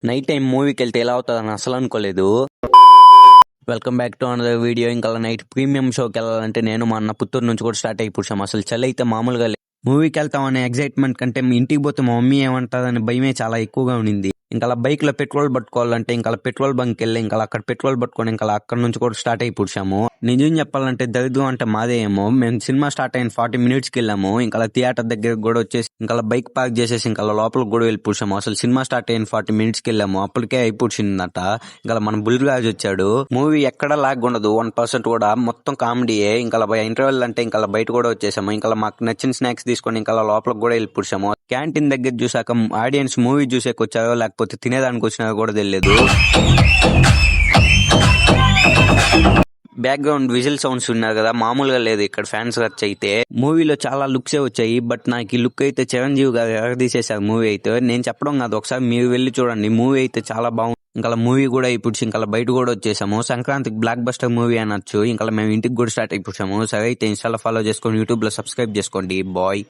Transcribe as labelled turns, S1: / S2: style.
S1: Night time మూవీకి వెళ్తే ఎలా అవుతుందని అసలు అనుకోలేదు. Welcome back to another video. ఇంకా నైట్ ప్రీమియం షోకి వెళ్ళాలంటే నేను మా అన్న పుత్తూరు నుంచి కూడా స్టార్ట్ అయిపోయాం. అసలు చలి అయితే మామూలుగా లేదు. మూవీకి వెళ్తాం అనే ఎగ్జైట్మెంట్ కంటే ఇంటికి పోతే మా మమ్మీ ఏమంటారని భయమే చాలా ఎక్కువగా ఉండింది. ఇంకా బైక్ లో పెట్రోల్ పట్టుకోవాలంటే ఇంకా పెట్రోల్ బంక్ వెళ్ళి ఇంకా అక్కడ పెట్రోల్ పట్టుకొని ఇంకా అక్కడ నుంచి కూడా స్టార్ట్ అయిపోయాము. నిజం చెప్పాలంటే దరిద్రం అంటే మాదే ఏమో. మేము సినిమా స్టార్ట్ అయిన 40 minutes కి వెళ్ళాము. ఇంకా థియేటర్ దగ్గర కూడా వచ్చేసి ఇంకా బైక్ పార్క్ చేసేసి ఇంకా లోపలికి కూడా వెళ్ళిపోయాము. అసలు సినిమా స్టార్ట్ అయిన 40 minutes కి వెళ్ళాము. అప్పటికే అయిపోయిందట. ఇంకా మన బుల్లిరాజు వచ్చాడు. మూవీ ఎక్కడ లాగ్ ఉండదు 1% కూడా, మొత్తం కామెడీయే. ఇంకా ఇంటర్వెల్ అంటే ఇంకా బయట కూడా వచ్చేసాము. ఇంకా మాకు నచ్చిన స్నాక్స్ తీసుకొని ఇంకా లోపలికి కూడా వెళ్ళిపోయాము. క్యాంటీన్ దగ్గర చూసాక ఆడియన్స్ మూవీ చూసేకి వచ్చారో లేకపోతే తినేదానికి వచ్చినారో కూడా తెలియదు. బ్యాక్గ్రౌండ్ విజిల్ సౌండ్స్ ఉన్నారు కదా, మామూలుగా లేదు ఇక్కడ ఫ్యాన్స్ వచ్చి. అయితే మూవీలో చాలా లుక్సే వచ్చాయి. బట్ నాకు ఈ లుక్ అయితే చిరంజీవి గారు ఎగదీసేశారు మూవీ అయితే. నేను చెప్పడం కాదు, ఒకసారి మీరు వెళ్ళి చూడండి. మూవీ అయితే చాలా బాగుంది. ఇంకా మూవీ కూడా ఇప్పుడు ఇంకా బయట కూడా వచ్చేసాము. సంక్రాంతికి బ్లాక్ బస్టర్ మూవీ అనొచ్చు. ఇంకా మేము ఇంటికి కూడా స్టార్ట్ అయిపోయాము. సరే అయితే ఇన్స్టాలో ఫాలో చేసుకోండి, యూట్యూబ్ లో సబ్స్క్రైబ్ చేసుకోండి. బాయ్.